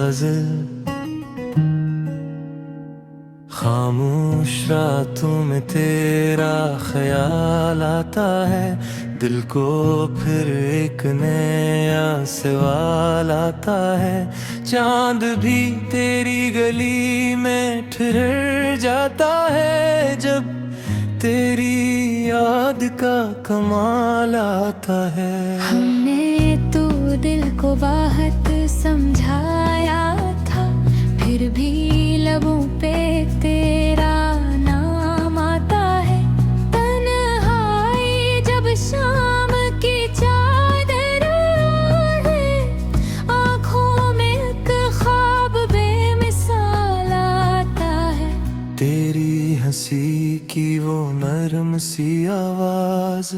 गज़ल। खामोश रातों में तेरा ख्याल आता है, दिल को फिर एक नया सवाल आता है। चांद भी तेरी गली में ठहर जाता है, जब तेरी याद का कमाल आता है। हमने तो दिल को बाहत समझाया था, फिर भी लबों पे तेरा नाम आता है। तन्हाई जब शाम की चादर है, आँखों में एक ख्वाब बेमिसाल आता है। तेरी हंसी की वो नरम सी आवाज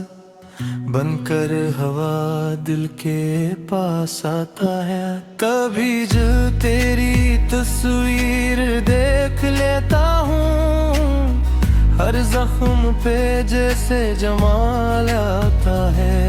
बनकर हवा दिल के पास आता है। कभी जो तेरी तस्वीर देख लेता हूँ, हर जख्म पे जैसे जमाल आता है।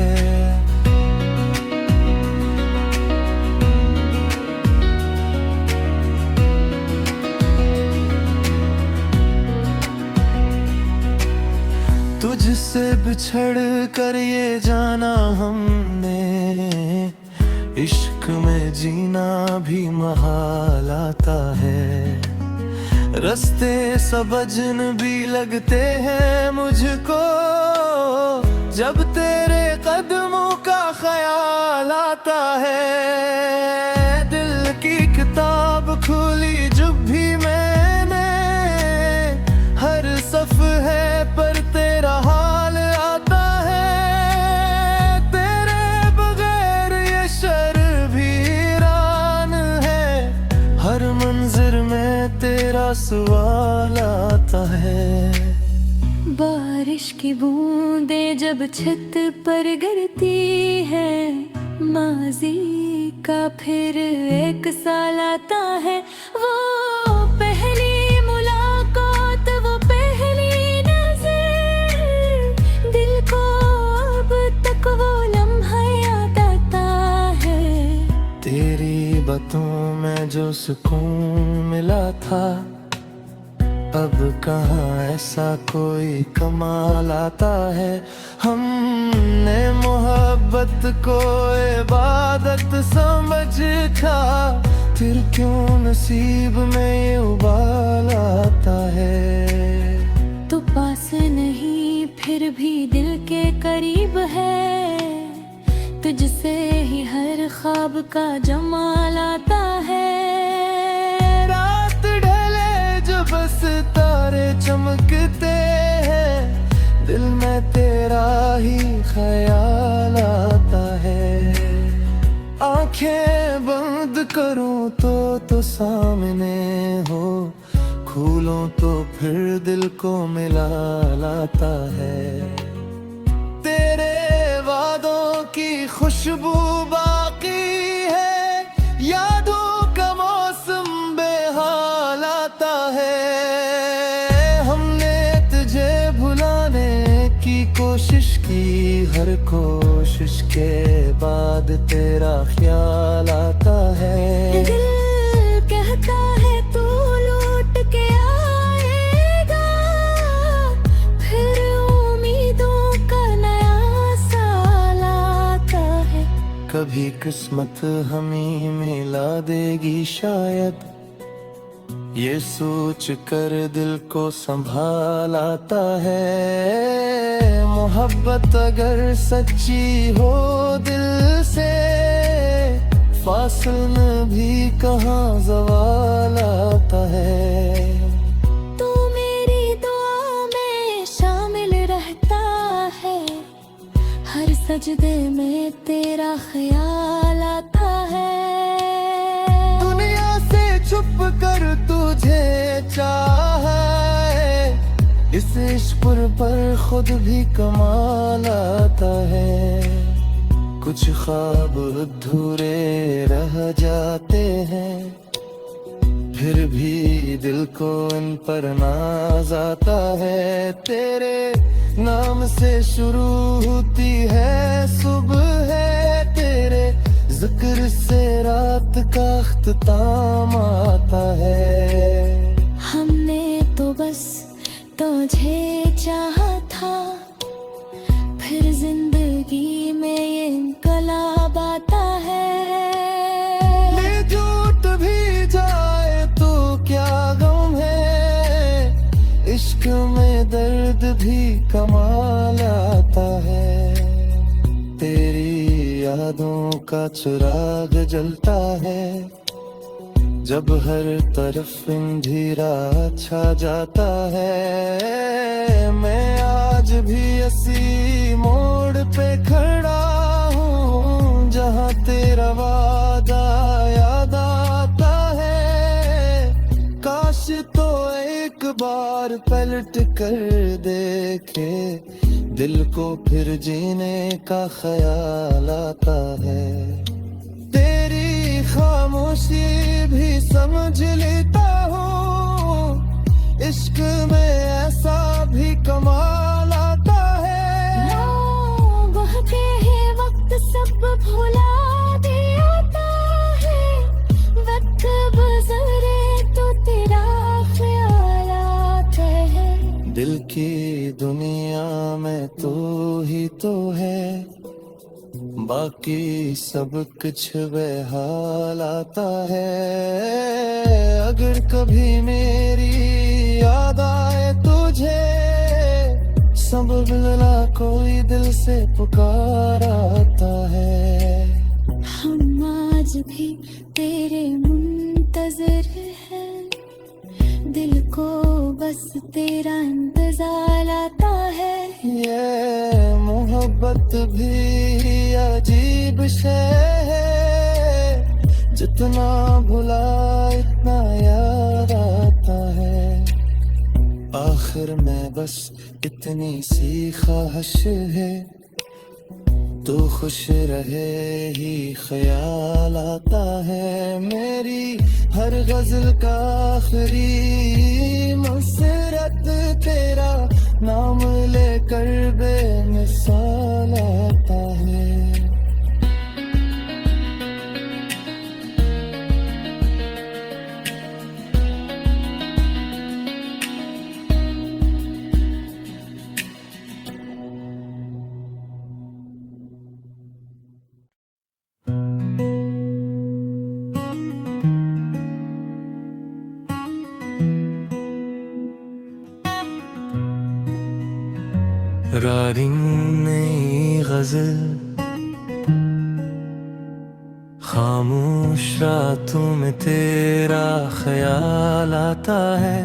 तुझसे बिछड़ कर ये जाना हमने, इश्क में जीना भी महाल आता है। रास्ते सबजन भी लगते हैं मुझको, जब तेरे कदमों का ख्याल आता है। दिल की किताब खोली जब भी मैंने, हर सफ़हे पर तेरा हाल आता है। तेरे बगैर ये शहर वीरान है, हर मंजिर में तेरा सवाल आता है। बारिश की बूंदें जब छत पर गिरती है, माजी का फिर एक साल आता है। वो पहली मुलाकात, वो पहली नजर, दिल को अब तक वो लम्हा याद आता है। तेरी बातों में जो सुकून मिला था, अब कहाँ ऐसा कोई कमाल आता है। हमने मोहब्बत को इबादत समझा, फिर क्यों नसीब में ये उबाल आता है। तो पास नहीं फिर भी दिल के करीब है, तुझसे ही हर ख्वाब का जमाल आता है। रात ढले जो बस तारे चमकते हैं, दिल में तेरा ही ख्याल आता है। आंखें बंद करूं तो सामने हो, खोलूं तो फिर दिल को मिला लाता है। तेरे वादों की खुशबू बाकी है, यादों का मौसम बेहाल आता है। हमने तुझे भुलाने की कोशिश की, हर कोशिश के बाद तेरा ख्याल आता है। दिल कहता है तू लौट के आएगा, फिर उम्मीदों का नया साल आता है। कभी किस्मत हमें मिला देगी शायद, ये सोच कर दिल को संभाल आता है। मोहब्बत अगर सच्ची हो दिल से, फासिल में भी कहाँ ज़वाल आता है। तू मेरी दुआ में शामिल रहता है, हर सजदे में तेरा ख्याल आता है। दुनिया से छुप कर तुझे चाहा है, इस इश्क पर खुद भी कमाल आता है। कुछ ख्वाब अधूरे रह जाते हैं, फिर भी दिल को इन पर नाज आता है। तेरे नाम से शुरू होती है सुबह, तेरे जिक्र से रात का अख्ताम आता है। हमने तो बस तुझे चाहा था, फिर जिंदगी में ये इनकलाब आता है। ले टूट भी जाए तो क्या गम है, इश्क में दर्द भी कमाल आता है। तेरी यादों का चिराग जलता है, जब हर तरफ अंधेरा छा जाता है। मैं आज भी इसी मोड़ पे खड़ा हूँ, जहाँ तेरा वादा याद आता है। काश तो एक बार पलट कर देखे, दिल को फिर जीने का ख्याल आता है। तेरी खामोशी भी समझ लेता हूँ, इश्क में ऐसा भी कमाल आता है। लोगों के ही वक्त सब भुला दिया है, वक्त गुजरे तो तेरा ख्याल आता है। दिल की दुनिया में तू ही तो है, बाकी सब कुछ बेहाल आता है। अगर कभी मेरी याद आए तुझे, सब बदला कोई दिल से पुकार आता है। हम आज भी तेरे मुंतजर हैं, दिल को बस तेरा इंतजार आता है। ये मोहब्बत भी अजीब शय है, जितना भुला इतना याद आता है। आखिर में बस इतनी सी ख्वाहिश है, तू खुश रहे ही ख्याल आता है। मेरी हर गजल का आखिरी मसरत तेरा नाम लेकर बेमिसाल आता है। रारी नई गजल, खामोश रातों में तेरा ख्याल आता है।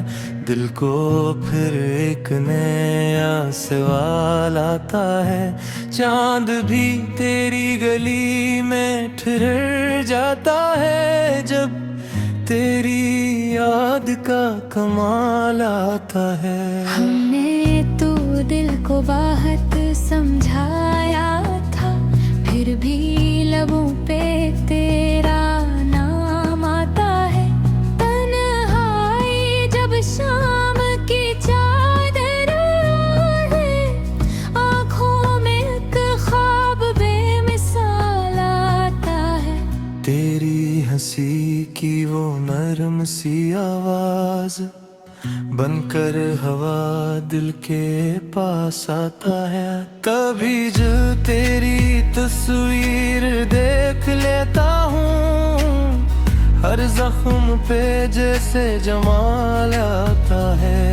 दिल को फिर एक नया सवाल आता है। चांद भी तेरी गली में ठहर जाता है, जब तेरी याद का कमाल आता है। हमने तो दिल को बात समझाया था, फिर भी लबों पे तेरा नाम आता है। तन्हाई जब शाम की चादर है, आँखों में एक ख्वाब बेमिसाल आता है। तेरी हंसी की वो नरम सी आवाज बनकर हवा दिल के पास आता है। कभी जो तेरी तस्वीर देख लेता हूँ, हर जख्म पे जैसे जमाल आता है।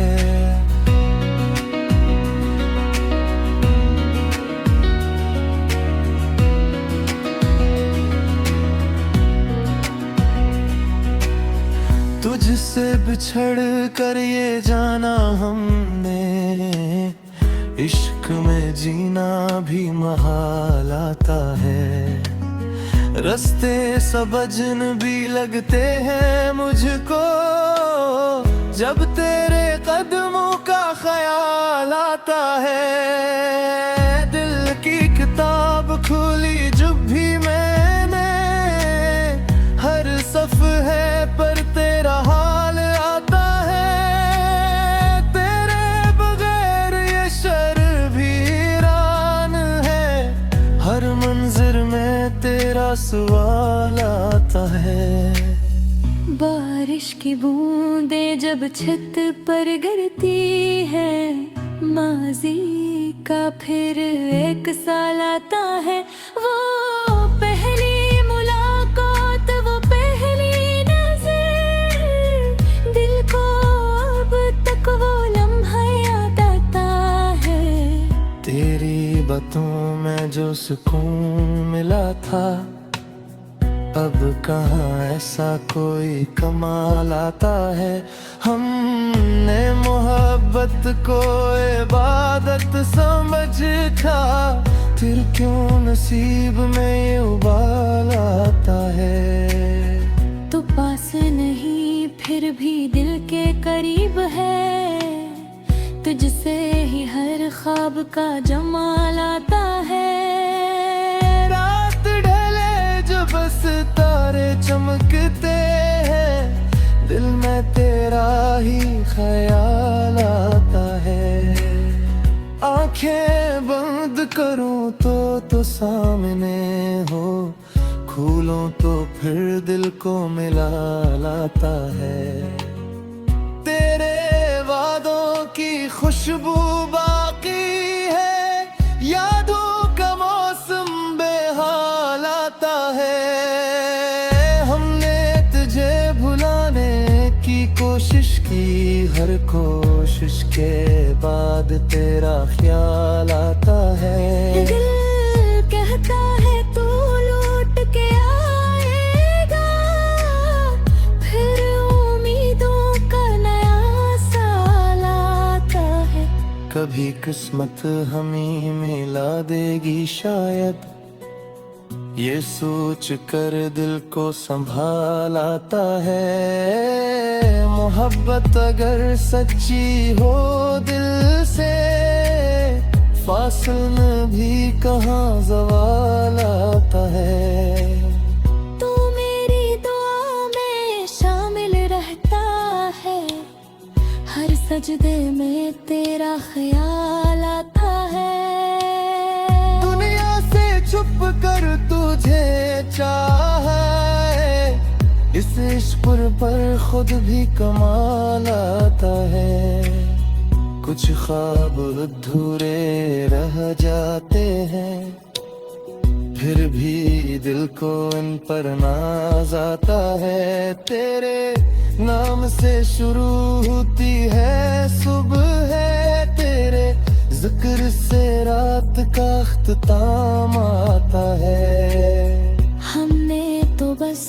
तुझसे बिछड़ कर ये जाना हमने, इश्क में जीना भी महाल आता है। रास्ते सब अजनबी लगते हैं मुझको, जब तेरे कदमों का ख्याल आता है। दिल की किताब खोली जब भी मैंने, हर सफ़हे पर तेरा हाल आता है। तेरे बगैर ये शहर वीरान है, हर मंजर में तेरा सवाल आता है। बारिश की बूंदें जब छत पर गिरती है, माजी का फिर एक साल आता है। वो पहली मुलाकात, वो पहली नजर, दिल को अब तक वो लम्हा याद आता है। तेरी बातों में जो सुकून मिला था, अब कहाँ ऐसा कोई कमाल आता है। हमने मोहब्बत को इबादत समझा, फिर क्यों नसीब में ये उबाल आता है। तो पास नहीं फिर भी दिल के करीब है, तुझसे ही हर ख्वाब का जमाल आता है। रात ढले जो बस तारे चमकते हैं, दिल में तेरा ही ख्याल आता है। आंखें बंद करूं तो सामने हो, खोलूं तो फिर दिल को मिला लाता है। तेरे वादों की खुशबू बाकी है, यादों का मौसम बेहाल आता है। हमने तुझे भुलाने की कोशिश की, हर कोशिश के बाद तेरा ख्याल आता है। दिल कहता है तू लौट के आएगा, फिर उम्मीदों का नया साल आता है। कभी किस्मत हमें मिला देगी शायद, ये सोच कर दिल को संभाल आता है। मोहब्बत अगर सच्ची हो दिल से, फासिल में भी कहाँ ज़वाल आता है। तू मेरी दुआ में शामिल रहता है, हर सजदे में तेरा ख्याल आता है। दुनिया से छुप कर तुझे चाहा है, इस इश्क पर खुद भी कमाल आता है। कुछ ख्वाब अधूरे रह जाते हैं, फिर भी दिल को इन पर नाज आता है। तेरे नाम से शुरू होती है सुबह, है तेरे जिक्र से रात का अख्ताम आता है। हमने तो बस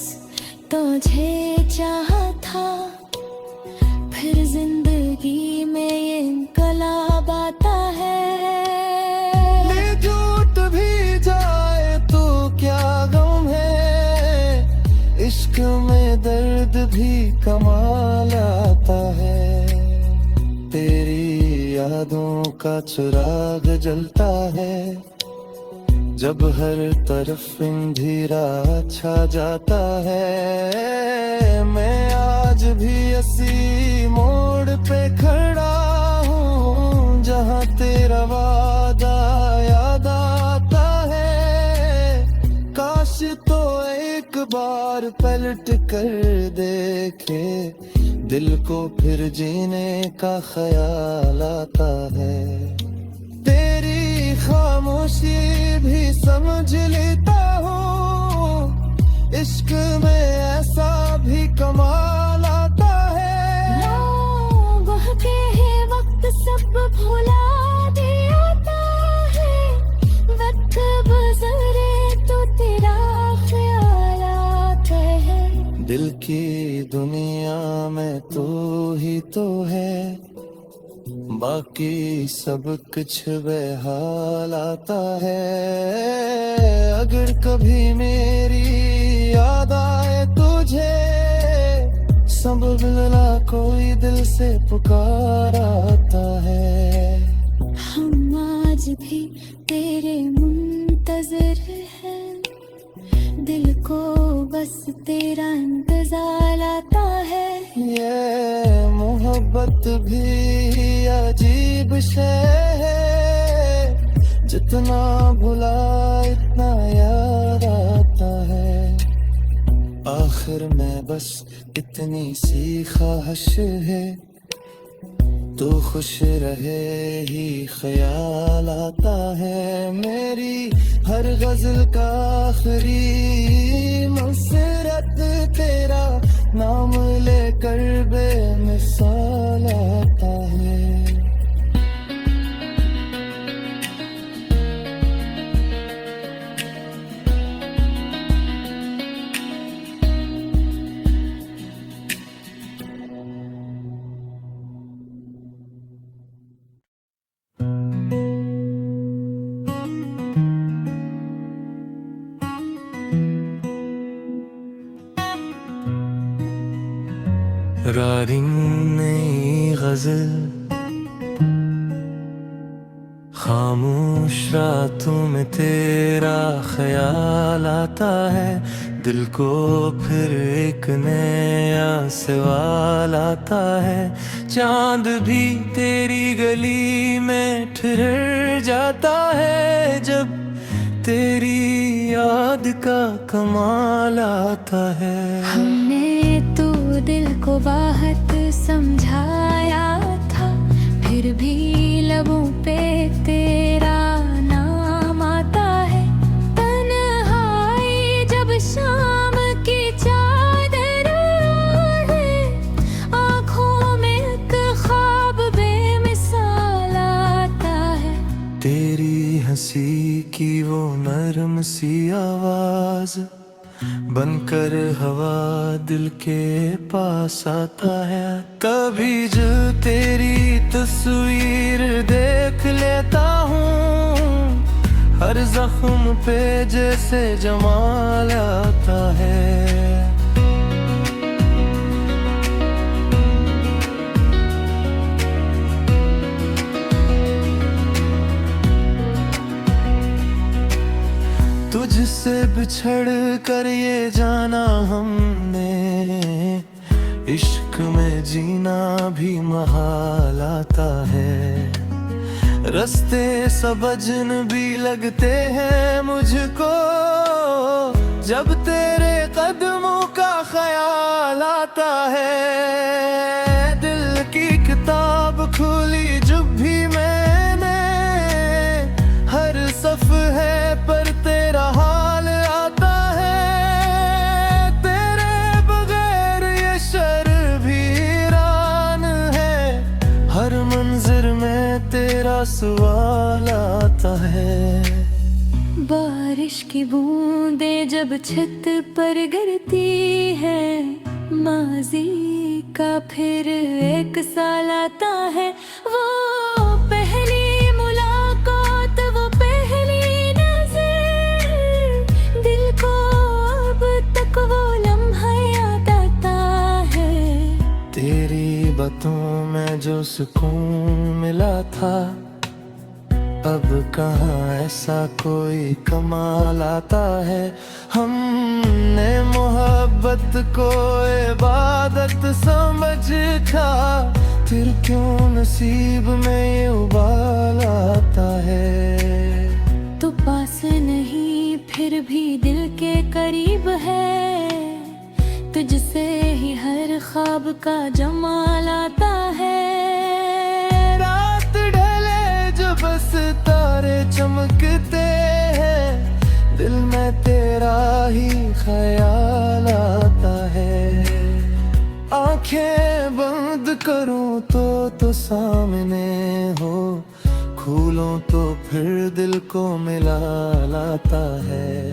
तुझे चाहा था, फिर जिंदगी में ये इनकलाब आता है। ले टूट भी जाए तो क्या गम है, इश्क में दर्द भी कमाल आता है। तेरी यादों का चिराग जलता है, जब हर तरफ अंधेरा छा जाता है। मैं आज भी इसी मोड़ पे खड़ा हूँ, जहाँ तेरा वादा याद आता है। काश तो एक बार पलट कर देखे, दिल को फिर जीने का ख्याल आता है। तेरी खामोशी भी समझ लेता हूँ, इश्क में ऐसा भी कमाल आता है। लोगों के ही वक्त सब भुला देता है, वक्त गुजरे तो तेरा ख्याल आता है। दिल की दुनिया में तू ही तो है, बाकी सब कुछ बेहाल आता है। अगर कभी मेरी याद आए तुझे, संभला कोई दिल से पुकार आता है। हम आज भी तेरे मुंतजर हैं, दिल को बस तेरा इंतजार आता है। ये मोहब्बत भी अजीब शय है, जितना भुला इतना याद आता है। आखिर में बस इतनी सी ख्वाहिश है, तू खुश रहे ही ख्याल आता है। मेरी हर गजल का आखिरी मसरत तेरा नाम लेकर बेमिसाल आता है। रारी नई गजल, खामोश रातों में तेरा ख्याल आता है। दिल को फिर एक नया सवाल आता है। चांद भी तेरी गली में ठहर जाता है, जब तेरी याद का कमाल आता है। हमने तो दिल को बाहत समझाया था, फिर भी लबों पे तेरा नाम आता है। तन्हाई जब शाम की चादर ओढ़े, आँखों में एक ख्वाब बेमिसाल आता है। तेरी हंसी की वो नरम सी आवाज बनकर हवा दिल के पास आता है। कभी जो तेरी तस्वीर देख लेता हूँ, हर जख्म पे जैसे जमाल आता है। तुझसे बिछड़ कर ये जाना हमने, इश्क में जीना भी महाल आता है। रास्ते सबजन भी लगते हैं मुझको, जब तेरे कदमों का ख्याल आता है। दिल की किताब खोली जब भी मैंने, हर सफ़हे पर तेरा हाल आता है। तेरे बगैर ये शहर वीरान है, हर मंजिर में तेरा सवाल आता है। बारिश की बूंदें जब छत पर गिरती है, माजी का फिर एक साल आता है। वो पहली मुलाकात, वो पहली नजर, दिल को अब तक वो लम्हा याद आता है। तेरी बातों में जो सुकून मिला था, अब कहाँ ऐसा कोई कमाल आता है। हमने मोहब्बत को इबादत समझा, फिर क्यों नसीब में ये उबाल आता है। तो पास नहीं फिर भी दिल के करीब है, तुझसे ही हर ख्वाब का जमाल आता है। रात ढले जो बस तारे चमकते हैं, दिल में तेरा ही ख्याल आता है। आंखें बंद करूं तो सामने हो, खोलूं तो फिर दिल को मिला लाता है।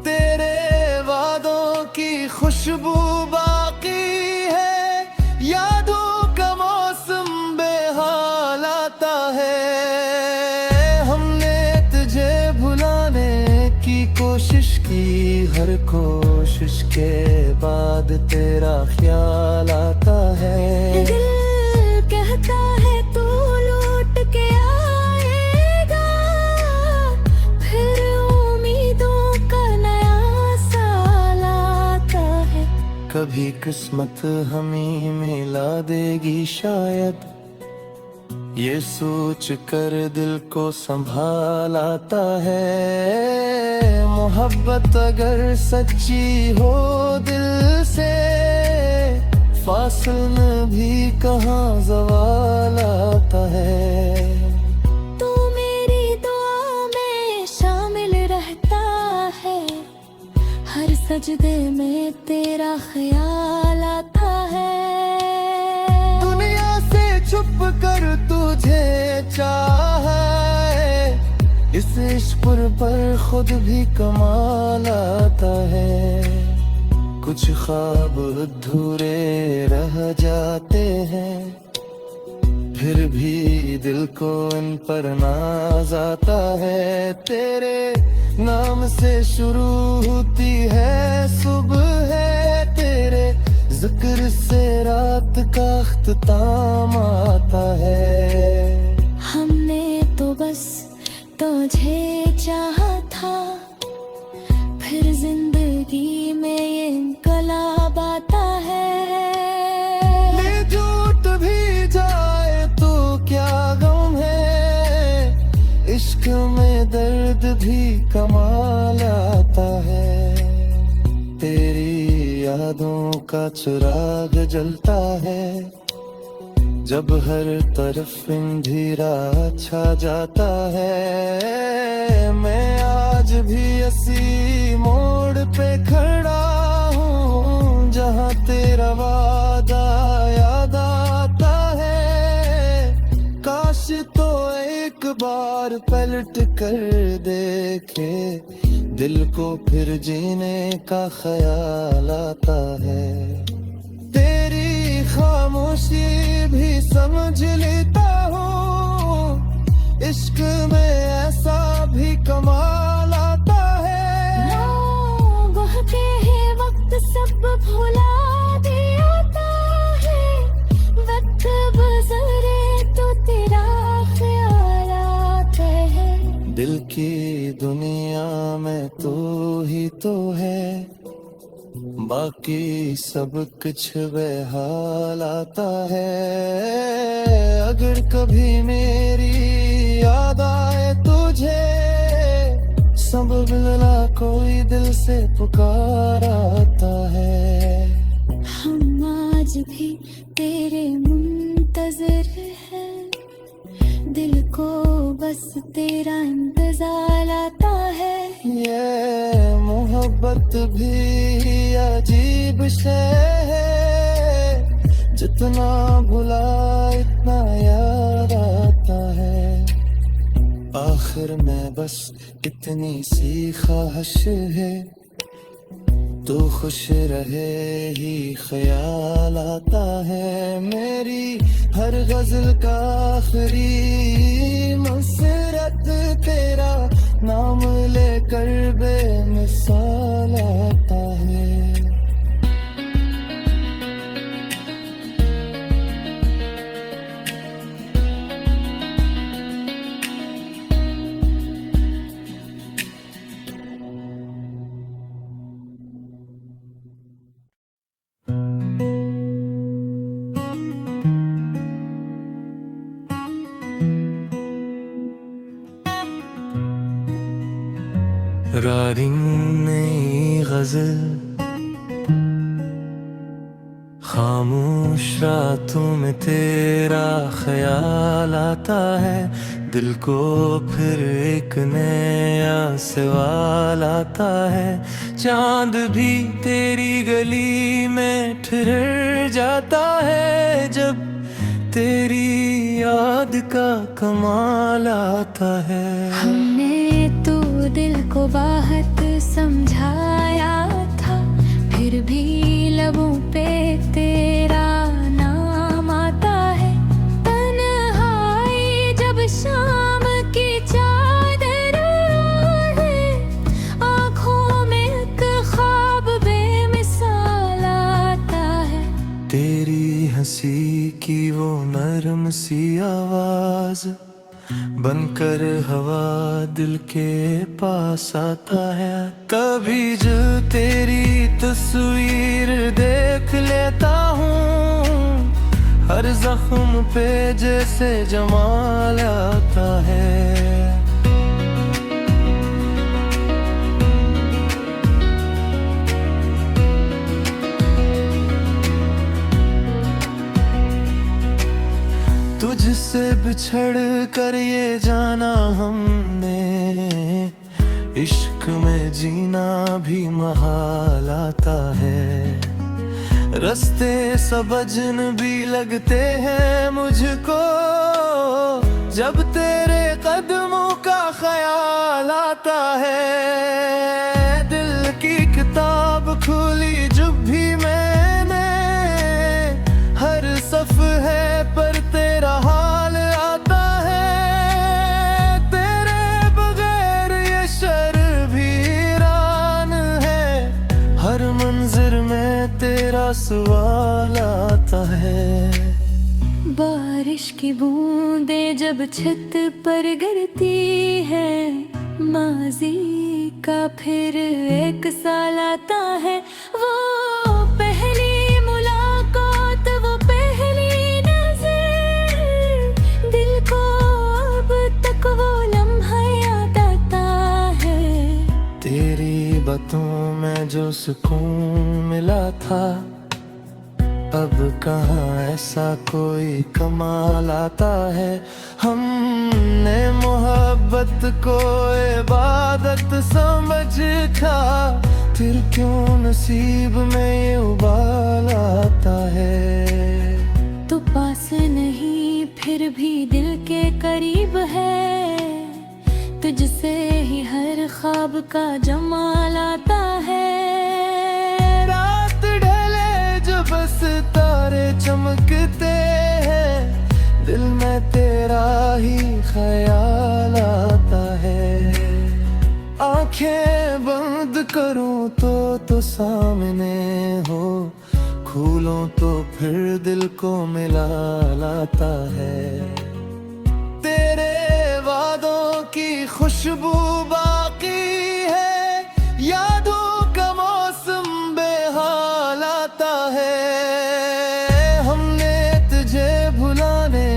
तेरे वादों की खुशबू बाकी है, यादों का मौसम बेहाल आता है। हमने तुझे भुलाने की कोशिश की, हर कोशिश के बाद तेरा ख्याल आता है। दिल कहता है तू लौट के आएगा, फिर उम्मीदों का नया साल आता है। कभी किस्मत हमें मिला देगी शायद, ये सोच कर दिल को संभालाता है। मोहब्बत अगर सच्ची हो दिल से, फासिल में भी कहाँ ज़वाल आता है। तू मेरी दुआ में शामिल रहता है, हर सजदे में तेरा ख्याल आता है। दुनिया से छुप कर तुझे चाहे, इस इश्क पर खुद भी कमाल आता है। कुछ ख्वाब अधूरे रह जाते हैं, फिर भी दिल को इन पर नाज आता है। तेरे नाम से शुरू होती है सुबह, है तेरे जिक्र से रात का अख्ताम आता है। हमने तो बस तुझे चाहा था, फिर जिंदगी में ये इनकलाब आता है। ले झूठ भी जाए तो क्या गम है, इश्क में दर्द भी कमाल आता है। तेरी यादों का चिराग जलता है, जब हर तरफ अंधेरा छा जाता है। मैं आज भी इसी मोड़ पे खड़ा हूँ, जहाँ तेरा वादा याद आता है। काश तो एक बार पलट कर देखे, दिल को फिर जीने का ख्याल आता है। तेरी खामोशी भी समझ लेता हूँ, इश्क में ऐसा भी कमाल आता है। लोगों के ही वक्त सब भुला दिया है, वक्त गुजरे तो तेरा ख्याल आता है। दिल की दुनिया में तू ही तो है, बाकी सब कुछ बेहाल आता है। अगर कभी मेरी याद आए तुझे, सब मिलना कोई दिल से पुकार आता है। हम आज भी तेरे मुंतजर हैं, दिल को बस तेरा इंतजार आता है। ये मोहब्बत भी अजीब शय है, जितना भुला इतना याद आता है। आखिर में बस इतनी सी ख्वाहिश है, तू खुश रहे ही ख्याल आता है। मेरी हर गजल का आखिरी मसरत तेरा नाम लेकर बेमिसाल आता है। रारिंग नई गजल, खामोश रातों में तेरा ख्याल आता है। दिल को फिर एक नया सवाल आता है। चांद भी तेरी गली में ठहर जाता है, जब तेरी याद का कमाल आता है। हमने तो दिल को बाहत समझाया था, फिर भी लबों पे तेरा नाम आता है। तन्हाई जब शाम की चादर ओढ़े, आँखों में एक ख्वाब बेमिसाल आता है। तेरी हंसी की वो नरम सी आवाज बनकर हवा दिल के पास आता है। कभी जो तेरी तस्वीर देख लेता हूँ, हर जख्म पे जैसे जमाल आता है। तुझसे बिछड़ कर ये जाना हमने, इश्क में जीना भी महाल आता है। रास्ते सब अजनबी लगते हैं मुझको, जब तेरे कदमों का ख्याल आता है। दिल की किताब खोली जब भी मैंने, हर सफ़हे पर तेरा हाल आता है। तेरे बगैर ये शहर वीरान है, हर मंजिर में तेरा सवाल आता है। बारिश की बूंदें जब छत पर गिरती है, माजी का फिर एक साल आता है। वो पहली मुलाकात, वो पहली नजर, दिल को अब तक वो लम्हा याद आता है। तेरी बातों में जो सुकून मिला था, अब कहाँ ऐसा कोई कमाल आता है। हमने मोहब्बत को इबादत समझा, फिर क्यों नसीब में ये उबाल आता है। तो पास नहीं फिर भी दिल के करीब है, तुझसे ही हर ख्वाब का जमाल आता है। रात ढले जो बस तारे चमकते हैं, दिल में तेरा ही ख्याल आता है। आंखें बंद करूं तो सामने हो, खोलूं तो फिर दिल को मिला लाता है। तेरे वादों की खुशबू बाकी है, यादों का मौसम बेहाल आता है। हमने तुझे भुलाने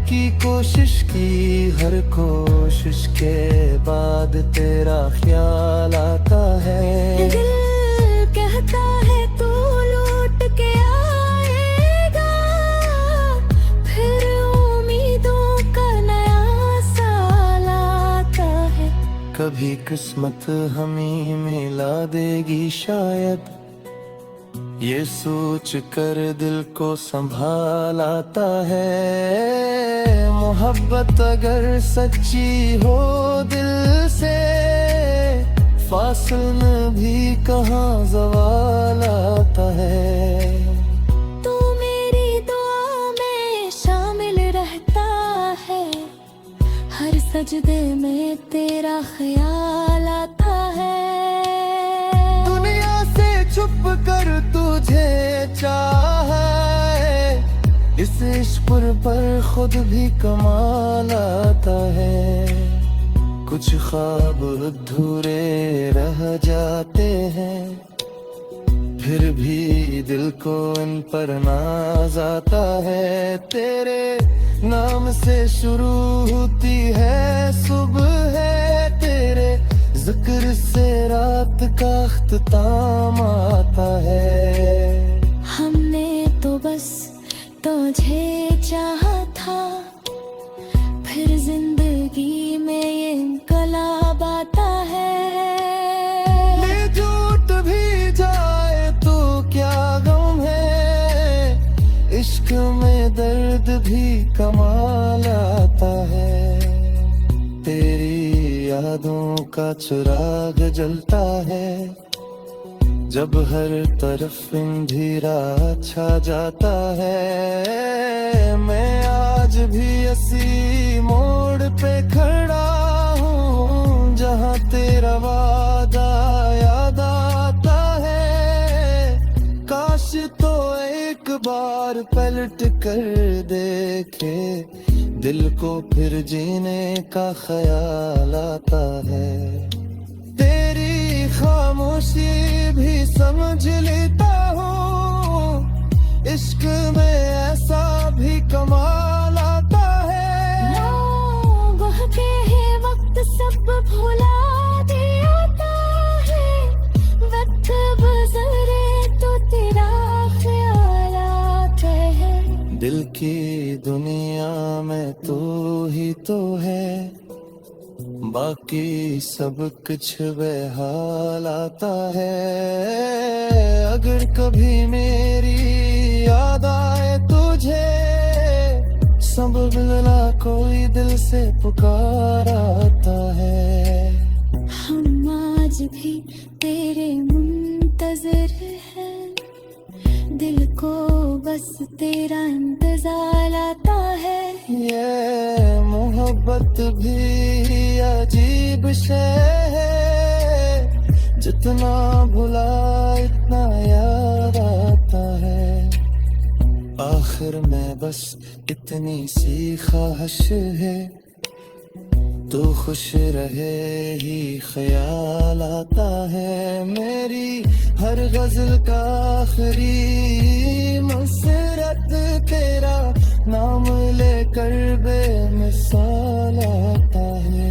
की कोशिश की, हर कोशिश के बाद तेरा ख्याल आता है। दिल कहता है तू लौट के आएगा, फिर उम्मीदों का नया साल आता है। कभी किस्मत हमें मिला देगी शायद, ये सोच कर दिल को संभाल आता है। मोहब्बत अगर सच्ची हो दिल से, फासिल में भी कहाँ ज़वाल आता है। तू मेरी दुआ में शामिल रहता है, हर सजदे में तेरा ख्याल आता है। दुनिया से छुप कर तुझे चाहा है, इस इश्क पर खुद भी कमाल आता है। कुछ ख्वाब अधूरे रह जाते हैं, फिर भी दिल को इन पर नाज आता है। तेरे नाम से शुरू होती है सुबह, है तेरे जिक्र से रात का अख्ताम आता है। हमने तो बस तुझे चाहा था, फिर जिंदगी में ये इनकलाब आता है। ले झूठ भी जाए तो क्या गम है, इश्क में दर्द भी कमाल आता है। तेरी यादों का चिराग जलता है, जब हर तरफ अंधेरा छा जाता है। मैं आज भी इसी मोड़ पे खड़ा हूँ, जहाँ तेरा वादा याद आता है। काश तो एक बार पलट कर देखे, दिल को फिर जीने का ख्याल आता है। तेरी खामोशी भी समझ लेता हूँ, इश्क में ऐसा भी कमाल आता है। लोगों के ही वक्त सब भुला दिया है, वक्त गुजरे तो तेरा ख्याल आता है। दिल की दुनिया में तू ही तो है, बाकी सब कुछ बेहाल आता है। अगर कभी मेरी याद आए तुझे, संभल ना कोई दिल से पुकार आता है। हम आज भी तेरे मुंतजर हैं, दिल को बस तेरा इंतजार आता है। ये मोहब्बत भी अजीब शय है, जितना भुला इतना याद आता है। आखिर में बस इतनी सी ख्वाहिश है, तू खुश रहे ही ख्याल आता है। मेरी हर गजल का आखिरी मसरत तेरा नाम लेकर बेमिसाल आता है।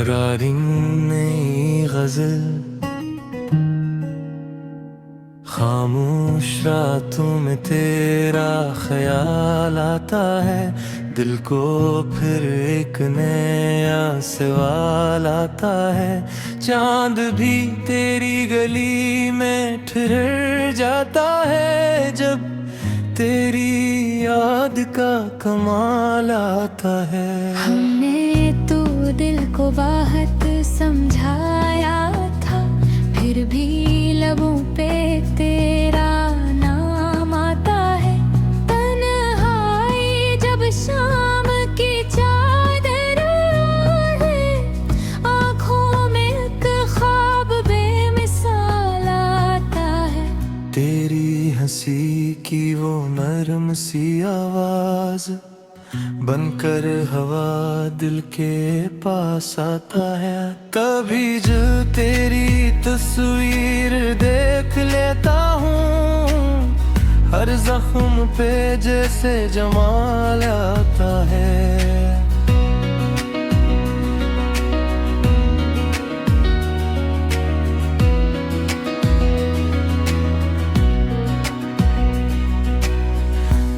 रारी नई गजल, खामोश रातों में तेरा ख्याल आता है। दिल को फिर एक नया सवाल आता है। चांद भी तेरी गली में ठहर जाता है, जब तेरी याद का कमाल आता है। हमने तो दिल को बाहत समझाया था, फिर भी लबों पे तेरा नाम आता है। तन्हाई जब शाम की चादर ओढ़े, आँखों में एक ख्वाब बेमिसाल आता है। तेरी हंसी की वो नरम सी आवाज बनकर हवा दिल के पास आता है। कभी जो तेरी तस्वीर देख लेता हूँ, हर जख्म पे जैसे जमाल आता है।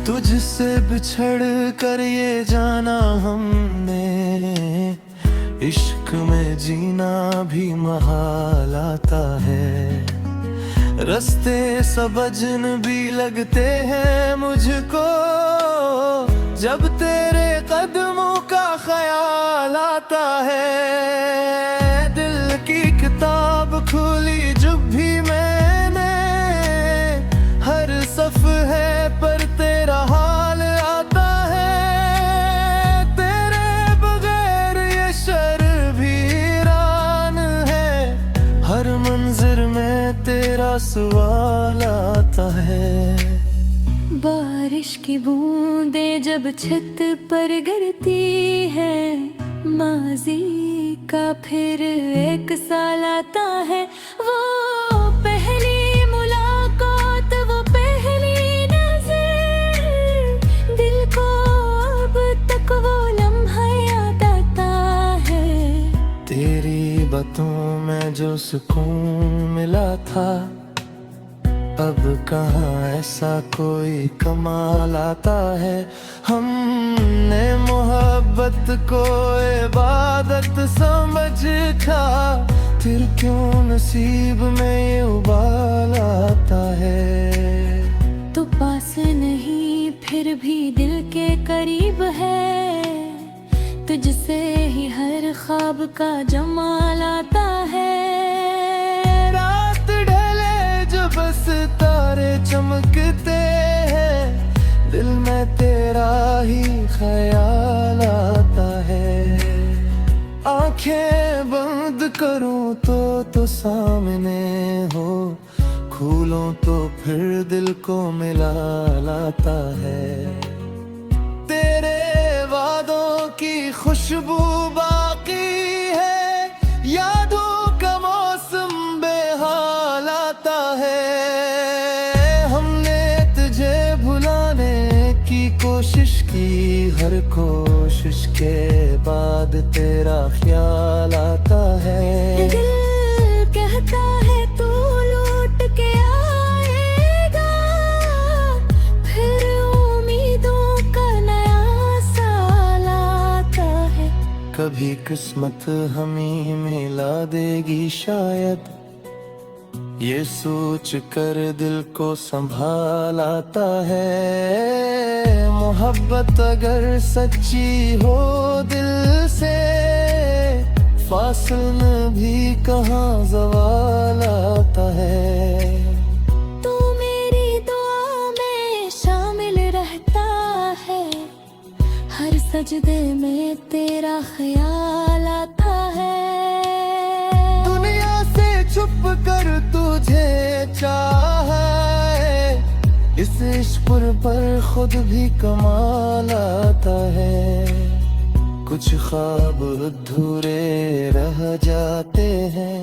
तुझसे बिछड़ कर ये जाना हमने, इश्क में जीना भी महाल आता है। रास्ते सब अजनबी लगते हैं मुझको, जब तेरे कदमों का ख्याल आता है। दिल की किताब खोली जब भी मैंने, हर सफ़हे पर तेरा हाल आता है। तेरे बगैर ये शर भी वीरान है, हर मंजर में तेरा सवाल आता है। बारिश की बूंदें जब छत पर गिरती है, माजी का फिर एक साल आता है। वो पहली मुलाकात, वो पहली नजर, दिल को अब तक वो लम्हा याद आता है। तेरी बातों में जो सुकून मिला था, अब कहाँ ऐसा कोई कमाल आता है। हमने मोहब्बत को इबादत समझा, फिर क्यों नसीब में ये उबाल आता है। तो पास नहीं फिर भी दिल के करीब है, तुझसे ही हर ख्वाब का जमाल आता है। रात ढले जो बस तारे चमकते हैं, दिल में तेरा ही ख्याल आता है। आंखें बंद करूं तो सामने हो, खोलूं तो फिर दिल को मिला लाता है। तेरे वादों की खुशबू बाकी है, यादों का मौसम बेहाल आता है। हमने तुझे भुलाने की कोशिश की, हर कोशिश के बाद तेरा ख्याल आता है। दिल कहता है तू लौट के आएगा, फिर उम्मीदों का नया साल आता है। कभी किस्मत हमें मिला देगी शायद, ये सोच कर दिल को संभाल आता है। मोहब्बत अगर सच्ची हो दिल से, फासिल में भी कहाँ ज़वाल आता है। तू मेरी दुआ में शामिल रहता है, हर सजदे में तेरा ख्याल आता है। दुनिया से छुप कर तुझे चाहा है, इस इश्क पर खुद भी कमाल आता है। कुछ ख्वाब अधूरे रह जाते हैं,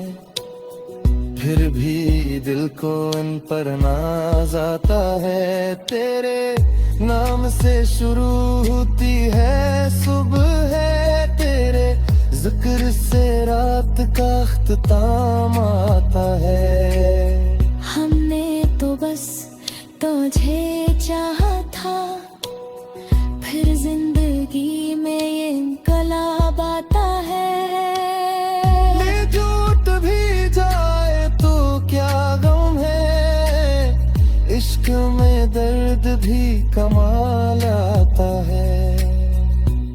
फिर भी दिल को इन पर नाज आता है। तेरे नाम से शुरू होती है सुबह है, तेरे जिक्र से रात का अख्ताम आता है। हमने तो बस तुझे चाहा था, फिर जिंदगी में ये इनकलाब आता है। ले टूट भी जाए तो क्या गम है, इश्क में दर्द भी कमाल आता है।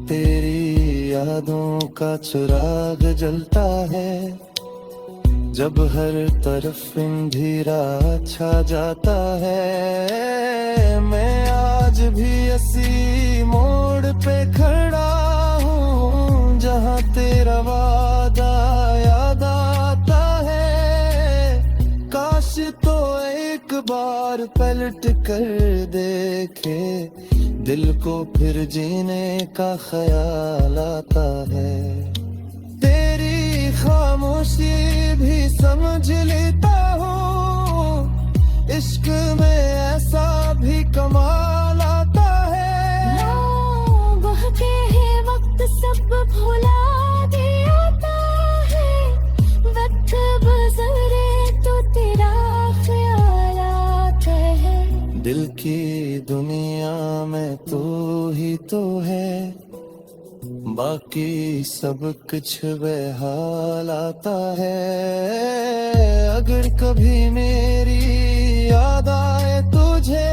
तेरी यादों का चिराग जलता है, जब हर तरफ अंधेरा छा जाता है। मैं आज भी इसी मोड़ पे खड़ा हूँ, जहाँ तेरा वादा याद आता है। काश तो एक बार पलट कर देखे, दिल को फिर जीने का ख्याल आता है। तेरी खामोशी भी समझ लेता हूँ, इश्क में ऐसा भी कमाल आता है। बहके है वक्त सब भुला देता है, वक्त गुजरे तो तेरा ख्याल आता है। दिल की दुनिया में तू ही तो है, बाकी सब कुछ बेहाल आता है। अगर कभी मेरी याद आए तुझे,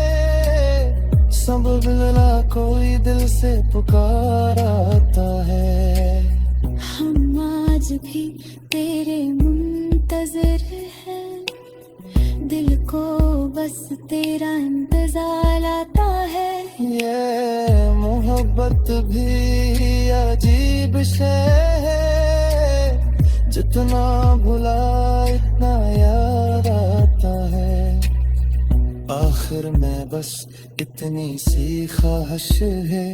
समझ लेना कोई दिल से पुकार आता है। हम आज भी तेरे मुंतजर हैं, दिल को बस तेरा इंतजार आता है। ये मोहब्बत भी अजीब शय है, जितना भुला इतना याद आता है। आखिर में बस इतनी सी ख्वाहिश है,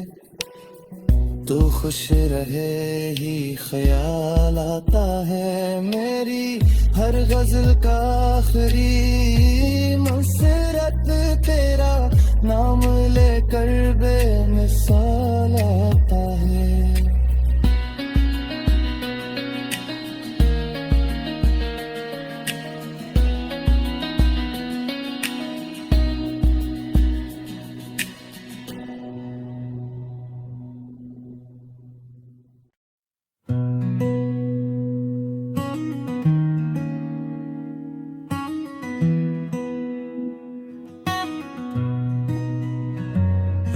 तो खुश रहे ही ख्याल आता है। मेरी हर गजल का आखिरी मसरत तेरा नाम लेकर बेमिसाल आता है।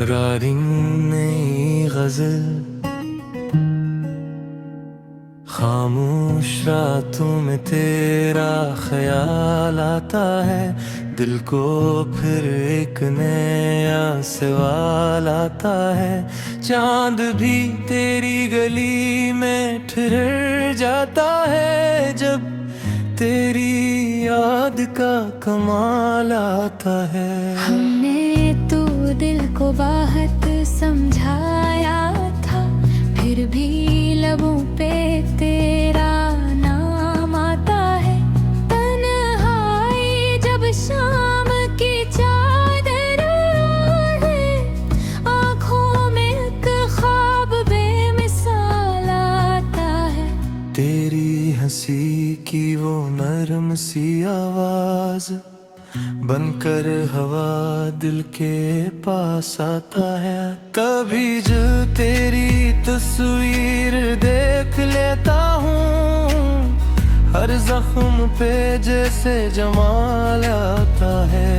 रारिंग नई गजल खामोश रातों में तेरा ख्याल आता है, दिल को फिर एक नया सवाल आता है। चांद भी तेरी गली में ठहर जाता है, जब तेरी याद का कमाल आता है। हमने तो दिल को बाहत समझाया था, फिर भी लबों पे तेरा नाम आता है। तन्हाई जब शाम की चादर है, आँखों में एक ख्वाब बेमिसाल आता है। तेरी हंसी की वो नरम सी आवाज बनकर हवा दिल के पास आता है। कभी जो तेरी तस्वीर देख लेता हूँ, हर जख्म पे जैसे जमाल आता है।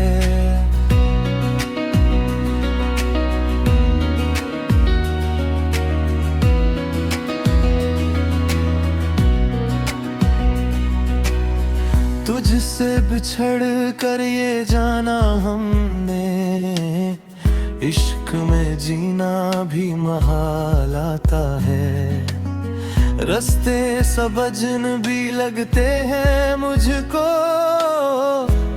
तुझसे बिछड़ कर ये जाना हमने, इश्क में जीना भी महाल आता है। रास्ते सब अजनबी लगते हैं मुझको,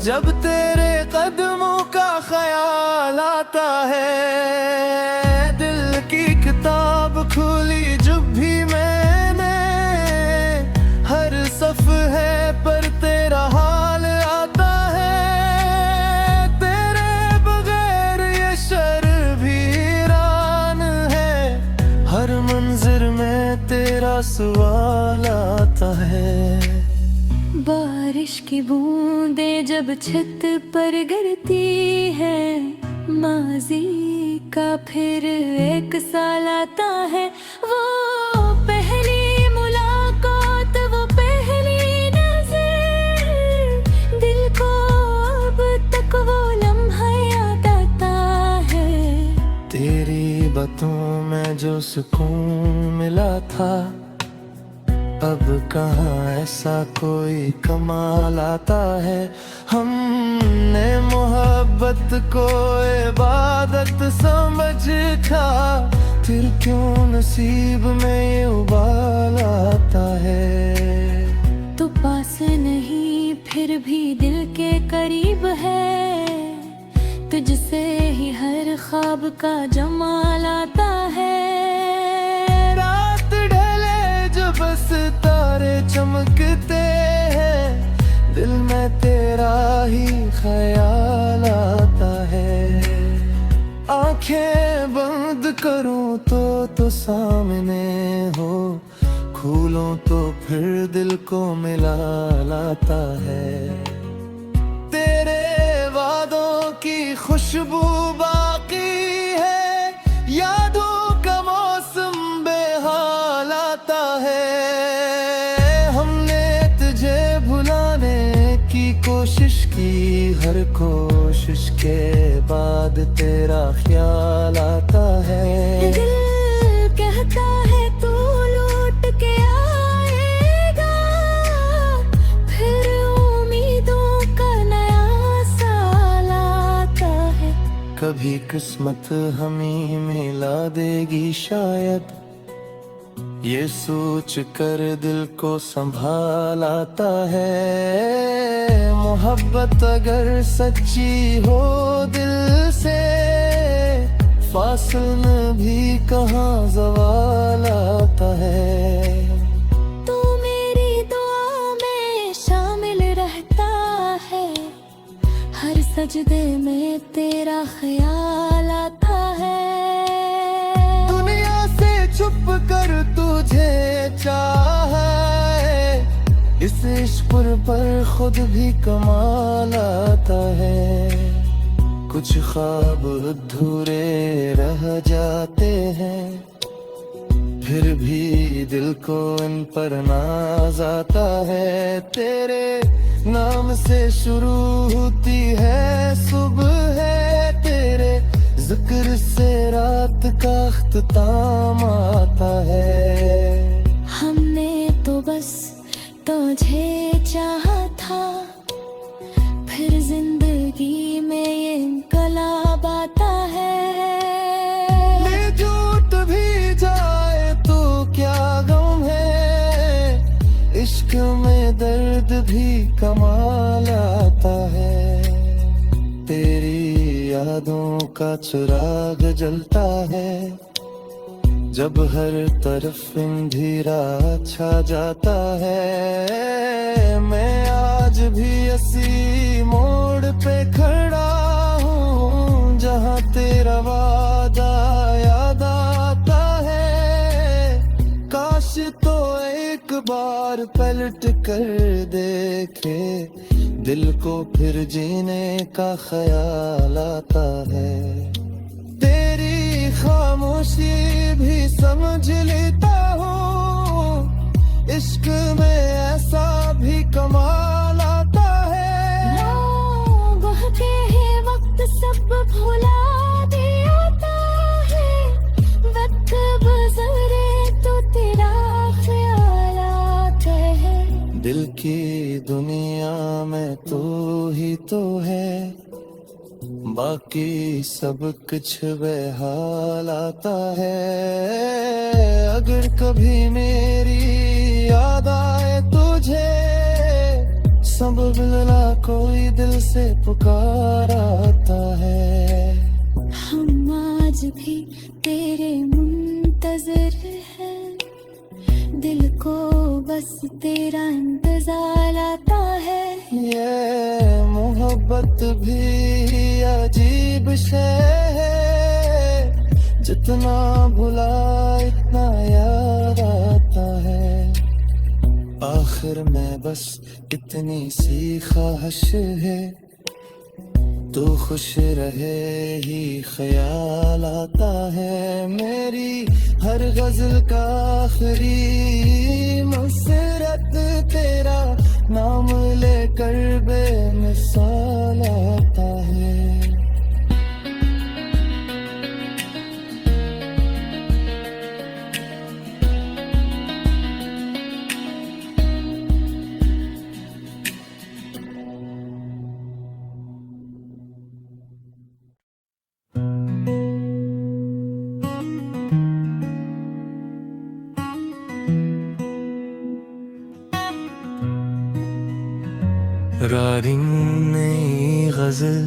जब तेरे कदमों का ख्याल आता है। दिल की किताब खुली जब भी मैंने, हर सफ़हे पर तेरा हाल आता है। तेरे बगैर ये शहर वीरान है, हर मंजर में तेरा सवाल आता है। बारिश की बूंदें जब छत पर गिरती है, माजी का फिर एक साल आता है। वो पहली मुलाकात, वो पहली नजर, दिल को अब तक वो लम्हा याद आता है। तेरी बातों में जो सुकून मिला था, अब कहाँ ऐसा कोई कमाल आता है। हमने मोहब्बत को इबादत समझा, फिर क्यों नसीब में ये उबाल आता है। तो पास नहीं फिर भी दिल के करीब है, तुझसे ही हर ख्वाब का जमाल आता है। रात ढले जो बस तारे चमकते हैं, दिल में तेरा ही ख्याल आता है। आंखें बंद करूं तो सामने हो, खोलूं तो फिर दिल को मिला लाता है। तेरे वादों की खुशबू बाकी है, यादों का मौसम बेहाल आता है। हमने तुझे भुलाने की कोशिश की, हर कोशिश के बाद तेरा ख्याल आता है। दिल कहता है तू लौट के आएगा, फिर उम्मीदों का नया साल आता है। कभी किस्मत हमें मिला देगी शायद, ये सोच कर दिल को संभाल आता है। मोहब्बत अगर सच्ची हो दिल से, फासिल में भी कहाँ ज़वाल आता है। तू मेरी दुआ में शामिल रहता है, हर सजदे में तेरा ख्याल आता है। दुनिया से छुप कर तुझे चाहा है, इस इश्क पर खुद भी कमाल आता है। कुछ ख्वाब अधूरे रह जाते हैं, फिर भी दिल को इन पर नाज आता है। तेरे नाम से शुरू होती है सुबह, है तेरे जिक्र से रात का अख्ताम आता है। हमने तो तुझे चाहा था, फिर जिंदगी में ये इनकलाब आता है। ले टूट भी जाए तो क्या गम है, इश्क में दर्द भी कमाल आता है। तेरी यादों का चिराग जलता है, जब हर तरफ अंधेरा छा जाता है। मैं आज भी इसी मोड़ पे खड़ा हूँ, जहाँ तेरा वादा याद आता है। काश तो एक बार पलट कर देखे, दिल को फिर जीने का ख्याल आता है। तेरी खामोशी भी समझ लेता हूँ, इश्क में ऐसा भी कमाल आता है। राह के ही वक्त सब भुला दिया है, वक्त गुजरे तो तेरा ख्याल आता है। दिल की दुनिया में तू ही तो है, बाकी सब कुछ बेहाल आता है। अगर कभी मेरी याद आए तुझे, सब मिलना कोई दिल से पुकार आता है। हम आज भी तेरे मुंतजर हैं, दिल को बस तेरा इंतजार आता है। ये मोहब्बत भी अजीब शय है, जितना भुला इतना याद आता है। आखिर में बस इतनी सी ख्वाहिश है, तू खुश रहे ही ख्याल आता है। मेरी हर गजल का आखिरी मसरत तेरा नाम लेकर बेमिसाल आता है। रारी नई गजल,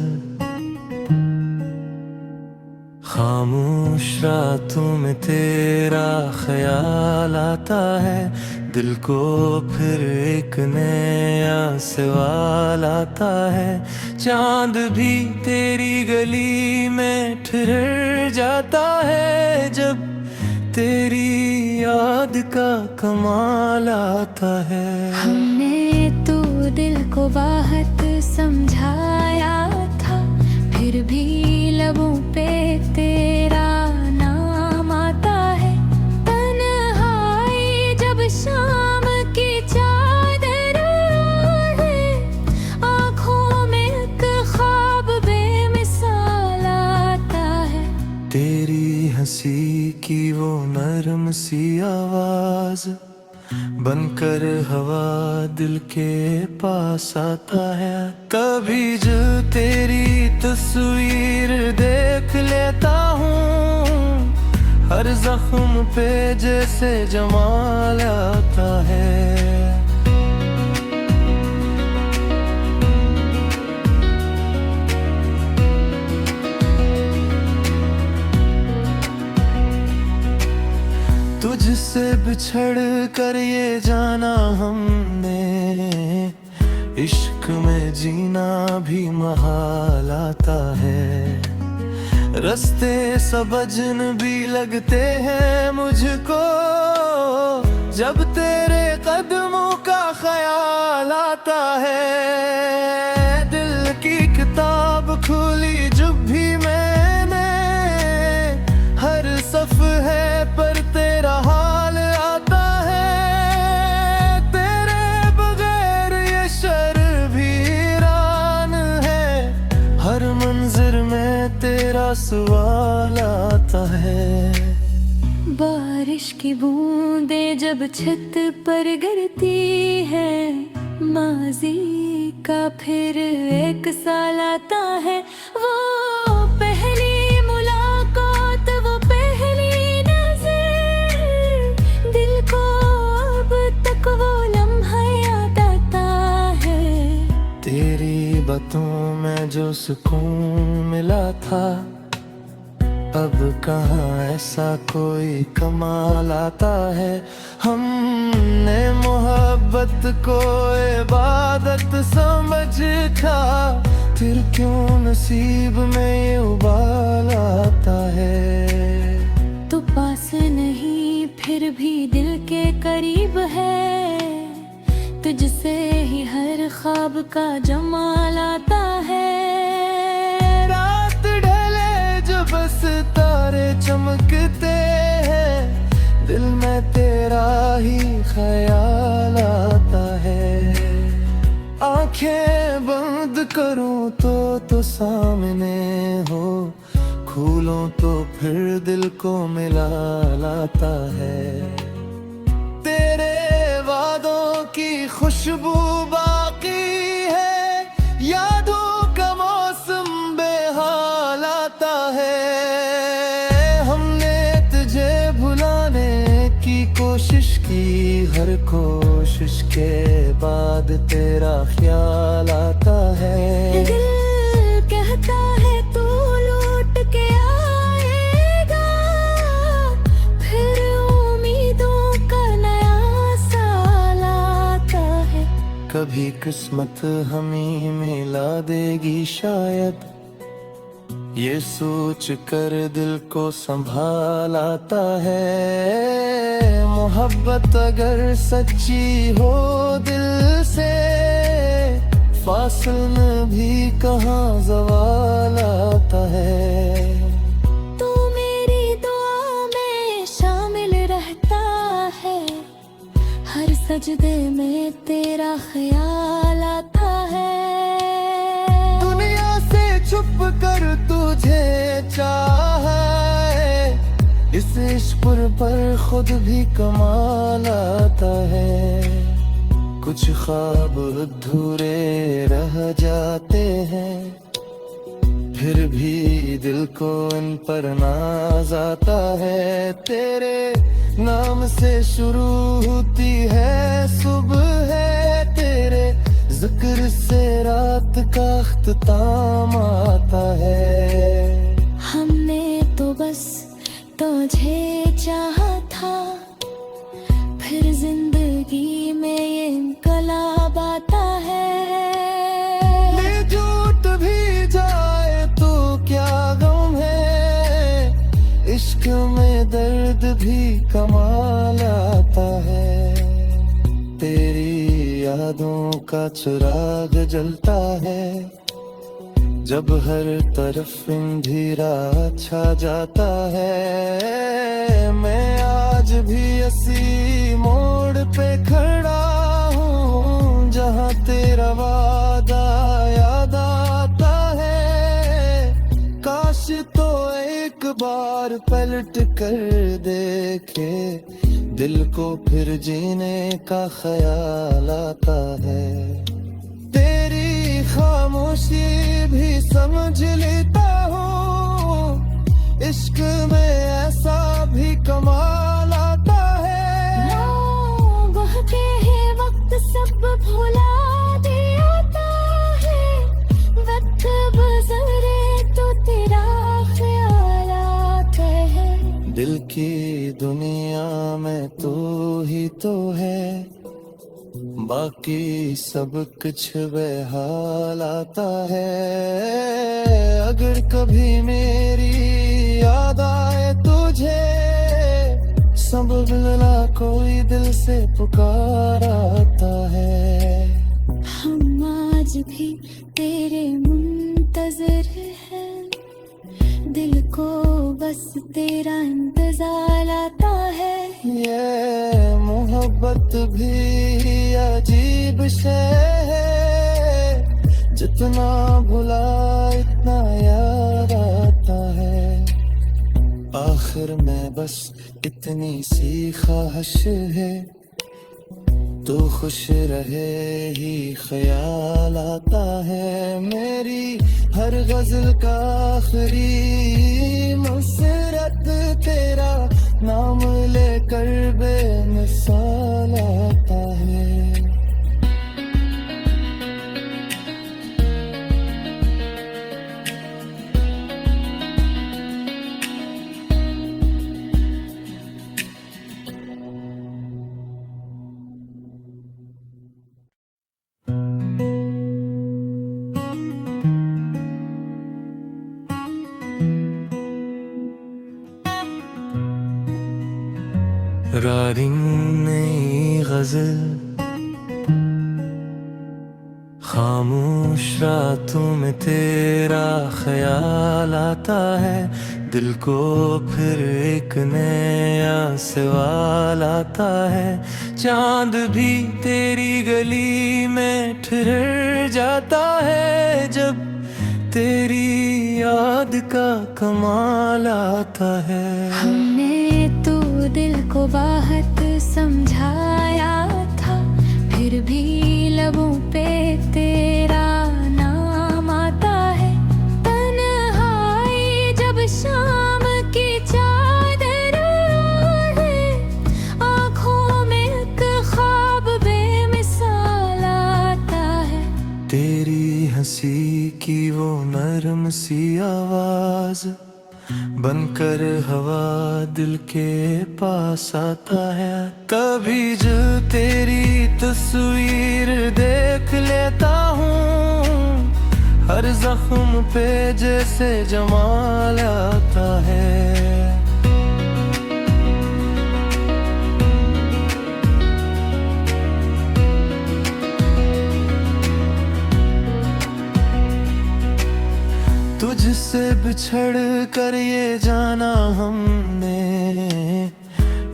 खामोश रातों में तेरा ख्याल आता है। दिल को फिर एक नया सवाल आता है। चांद भी तेरी गली में ठहर जाता है, जब तेरी याद का कमाल आता है। हमने तो दिल को बाहत समझाया था, फिर भी लबों पे तेरा नाम आता है। तन्हाई जब शाम की चादर है, आँखों में एक ख्वाब बेमिसाल आता है। तेरी हंसी की वो नरम सी आवाज बनकर हवा दिल के पास आता है। कभी जो तेरी तस्वीर देख लेता हूँ, हर जख्म पे जैसे जमाल आता है। तुझसे बिछड़ कर ये जाना हमने, इश्क में जीना भी महाल आता है। रास्ते सब अजनबी लगते हैं मुझको, जब तेरे कदमों का ख्याल आता है। दिल की किताब खोली जब भी मैंने, हर सफ़हे पर तेरा हाल आता है। तेरे बगैर ये शहर वीरान है, हर मंजिर में तेरा सवाल आता है। बारिश की बूंदें जब छत पर गिरती है, माजी का फिर एक साल आता है। वो पहली मुलाकात, वो पहली नजर, दिल को अब तक वो लम्हा याद आता है। तेरी बातों में जो सुकून मिला था, अब कहाँ ऐसा कोई कमाल आता है। हमने मोहब्बत को इबादत समझा, फिर क्यों नसीब में ये उबाल आता है। तो पास नहीं फिर भी दिल के करीब है, तुझसे ही हर ख्वाब का जमाल आता है। रात ढले जो बस तारे चमकते हैं, दिल में तेरा ही ख्याल आता है। आंखें बंद करूं तो सामने हो, खोलूं तो फिर दिल को मिला लाता है। तेरे वादों की खुशबू बाकी है, यादों का मौसम बेहाल आता है। हमने तुझे भुलाने की कोशिश की, हर कोशिश के बाद तेरा ख्याल आता है। दिल कहता है तू लौट के आएगा, फिर उम्मीदों का नया साल आता है। कभी किस्मत हमें मिला देगी शायद, ये सोच कर दिल को संभाल आता है। मोहब्बत अगर सच्ची हो दिल से, फासिल में भी कहाँ ज़वाल आता है। तू मेरी दुआ में शामिल रहता है, हर सजदे में तेरा ख्याल आता है। दुनिया से छुप कर तुझे चाहा है, इस इश्क पर खुद भी कमाल आता है। कुछ ख्वाब अधूरे रह जाते हैं, फिर भी दिल को इन पर नाज आता है। तेरे नाम से शुरू होती है सुबह, है तेरे जिक्र से रात का अख्ताम आता है। हमने तो बस तुझे चाहा था, फिर जिंदगी में ये इनकलाब आता है। ले झूठ भी जाए तो क्या गम है, इश्क में दर्द भी कमाल आता है। तेरी यादों का चिराग जलता है, जब हर तरफ अंधेरा छा जाता है। मैं आज भी इसी मोड़ पे खड़ा हूँ, जहाँ तेरा वादा याद आता है। काश तो एक बार पलट कर देखे, दिल को फिर जीने का ख्याल आता है। तेरी खामोशी भी समझ लेता हूँ, इश्क में ऐसा भी कमाल आता है। बहके ही वक्त सब भुला देता है, वक्त गुजरे तो तेरा ख्याल आता है। दिल की दुनिया में तू ही तो है, बाकी सब कुछ बेहाल आता है। अगर कभी मेरी याद आए तुझे, सब मिलना कोई दिल से पुकार आता है। हम आज भी तेरे मुंतजर हैं, दिल को बस तेरा इंतजार आता है। ये मोहब्बत भी अजीब शय है, जितना भुला इतना याद आता है। आखिर में बस इतनी सी ख्वाहिश है, तू खुश रहे ही ख्याल आता है। मेरी हर गजल का आखिरी मुसरत तेरा नाम लेकर बेमिसाल आता है। रारी नई गजल, खामोश रातों में तेरा ख्याल आता है। दिल को फिर एक नया सवाल आता है। चांद भी तेरी गली में ठहर जाता है, जब तेरी याद का कमाल आता है। हमने तो दिल को बात समझाया था, फिर भी लबों पे तेरा नाम आता है। तन्हाई जब शाम की चादर है, आँखों में एक ख्वाब बेमिसाल आता है। तेरी हंसी की वो नरम सी आवाज बनकर हवा दिल के पास आता है। कभी जो तेरी तस्वीर देख लेता हूँ, हर जख्म पे जैसे जमाल आता है। तुझसे बिछड़ कर ये जाना हमने,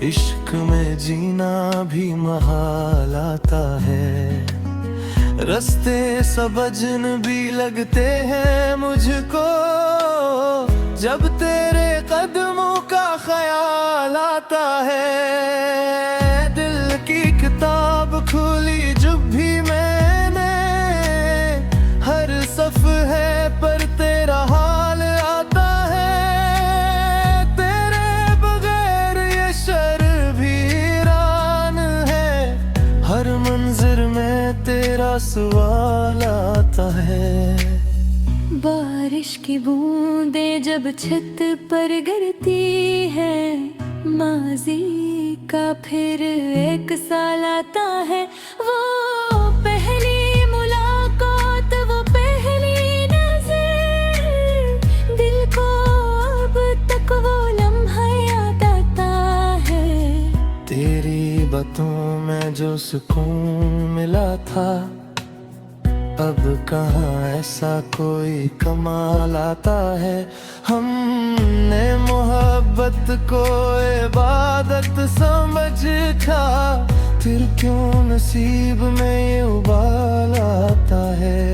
इश्क में जीना भी महाल आता है। रास्ते सब अजनबी लगते हैं मुझको, जब तेरे कदमों का ख्याल आता है। दिल की किताब खोली जब भी मैंने, हर सफ़हे पर तेरा हाल आता है। तेरे बगैर ये शहर वीरान है, हर मंजर में तेरा सवाल आता है। बारिश की बूंदें जब छत पर गिरती है, माजी का फिर एक साल आता है। वो पहली मुलाकात, वो पहली नजर, दिल को अब तक वो लम्हा याद आता है। तेरी बातों में जो सुकून मिला था, अब कहाँ ऐसा कोई कमाल आता है। हमने मोहब्बत को इबादत समझा, फिर क्यों नसीब में ये उबाल आता है।